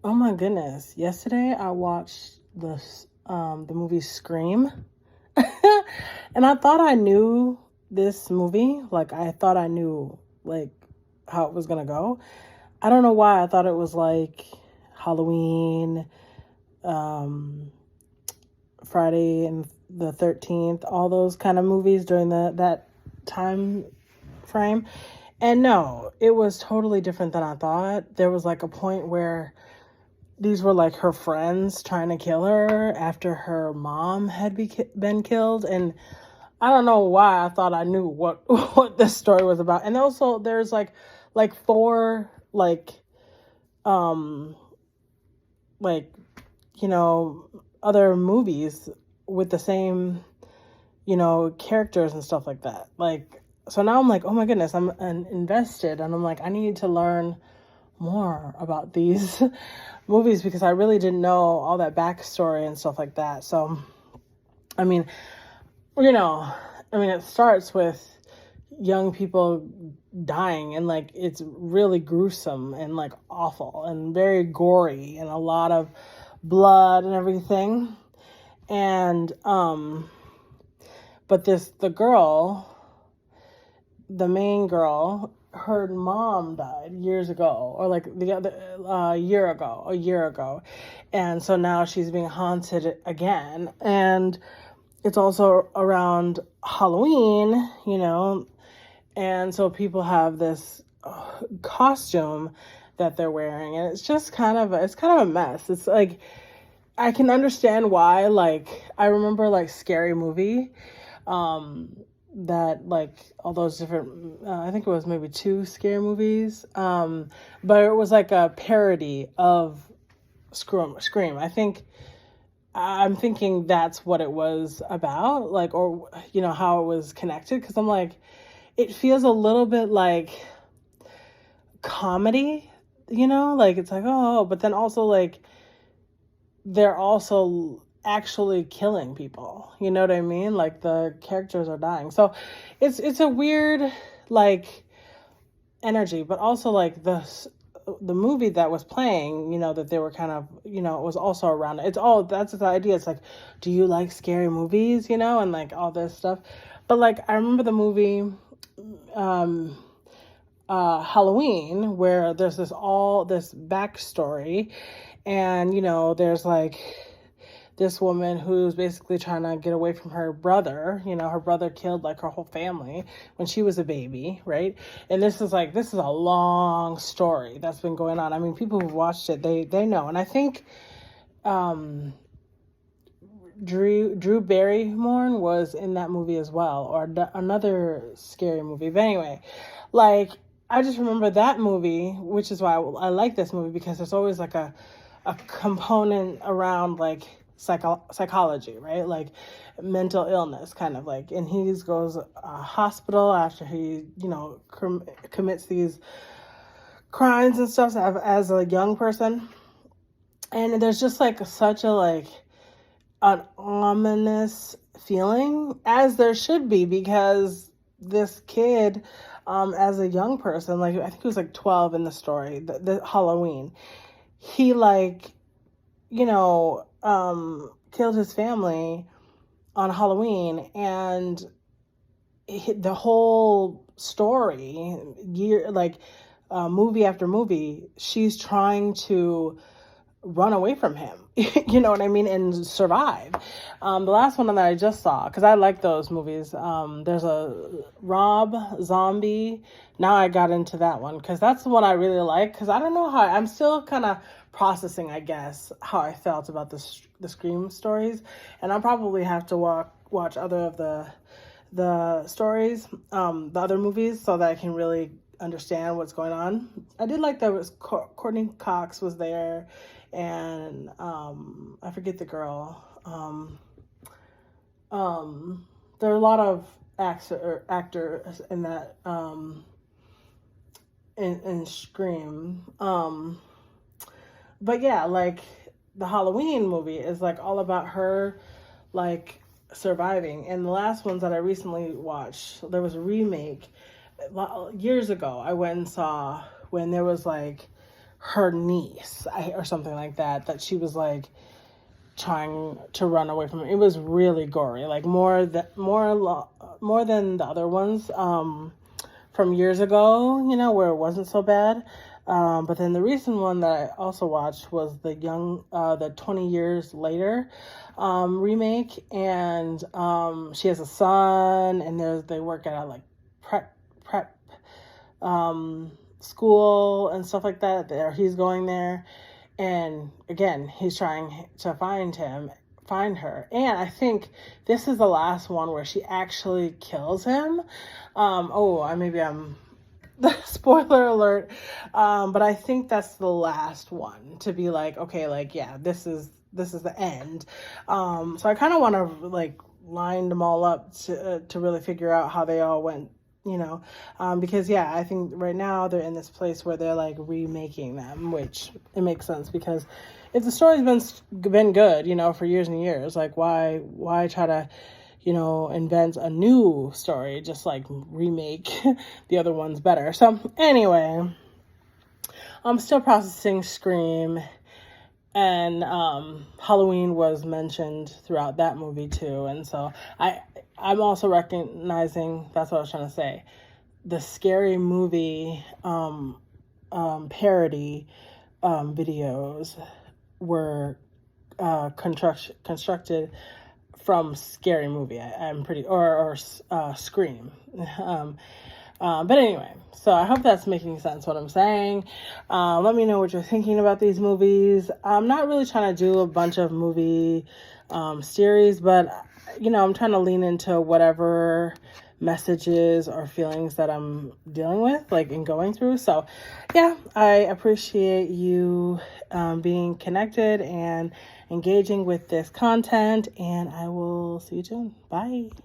Oh my goodness. Yesterday I watched the movie Scream. And I thought I knew this movie. Like I thought I knew like how it was going to go. I don't know why I thought it was like Halloween, um Friday and the 13th, all those kind of movies during the that time frame. And no, it was totally different than I thought. There was like a point where these were like her friends trying to kill her after her mom had been killed, and I don't know why I thought I knew what what this story was about. And also there's like four um like other movies with the same characters and stuff like that. Like, so now I'm like, oh my goodness, I'm invested, and I'm like, I need to learn more about these movies because I really didn't know all that backstory and stuff like that. So, I mean, you know, it starts with young people dying, and like it's really gruesome and like awful and very gory and a lot of blood and everything. And but the girl, the main girl, her mom died years ago, or like the other a year ago, and so now she's being haunted again. And it's also around Halloween, and so people have this costume that they're wearing, and it's just kind of a mess. It's like I can understand why. Like I remember like Scary Movie, um, that like all those different. I think it was maybe two Scary Movies, but it was like a parody of Scream. I'm thinking that's what it was about, like, or how it was connected. Because I'm like, it feels a little bit like comedy, like it's like, oh, but then also like they're also actually killing people. You know what I mean? Like the characters are dying. So it's a weird like energy, but also like the movie that was playing, that they were kind of, it was also around. It's all that's the idea. It's like, do you like scary movies, and like all this stuff. But like I remember the movie um Halloween, where there's this backstory, and there's like this woman who's basically trying to get away from her brother. Her brother killed like her whole family when she was a baby, right? And this is a long story that's been going on. I mean, people who've watched it, they know. And I think um Drew Barrymore was in that movie as well, or another scary movie. But anyway, like I just remember that movie, which is why I like this movie, because there's always like a component around like psychology, right? Like mental illness, kind of like. And he goes hospital after he commits these crimes and stuff as a young person, and there's just like such a like an ominous feeling, as there should be, because this kid, as a young person, like I think he was like 12 in the story, the Halloween, he like, killed his family on Halloween. And the whole story, movie after movie, she's trying to run away from him, you know what I mean, and survive. The last one that I just saw, because I like those movies, there's a Rob Zombie. Now I got into that one because that's the one I really like, because I don't know how, I'm still kind of processing, I guess, how I felt about the Scream stories. And I'll probably have to watch other of the stories, the other movies, so that I can really understand what's going on. I did like that was Courtney Cox was there, and I forget the girl. There are a lot of actors in that in Scream. But yeah, like the Halloween movie is like all about her like surviving. And the last ones that I recently watched, there was a remake years ago. I went and saw when there was like her niece or something like that she was like trying to run away from. It was really gory, like more than the other ones from years ago, you know, where it wasn't so bad. But then the recent one that I also watched was the 20 Years Later remake, and she has a son, and they work at a like prep school and stuff like that. There, he's going there, and again, he's trying to find her. And I think this is the last one where she actually kills him. I'm spoiler alert. But I think that's the last one to be like, okay, like, yeah, this is the end. So I kind of want to like line them all up to really figure out how they all went, you know, because yeah, I think right now they're in this place where they're like remaking them, which it makes sense, because if the story's been good, you know, for years and years, like why try to, you know, invent a new story, just like remake the other ones better. So anyway, I'm still processing Scream, and Halloween was mentioned throughout that movie too, and so I'm also recognizing, that's what I was trying to say, the Scary Movie parody videos were constructed from Scary Movie. I'm pretty, or Scream. But anyway, so I hope that's making sense what I'm saying. Let me know what you're thinking about these movies. I'm not really trying to do a bunch of movie series, but you know, I'm trying to lean into whatever messages or feelings that I'm dealing with, like, and going through. So yeah, I appreciate you being connected and engaging with this content, and I will see you soon. Bye.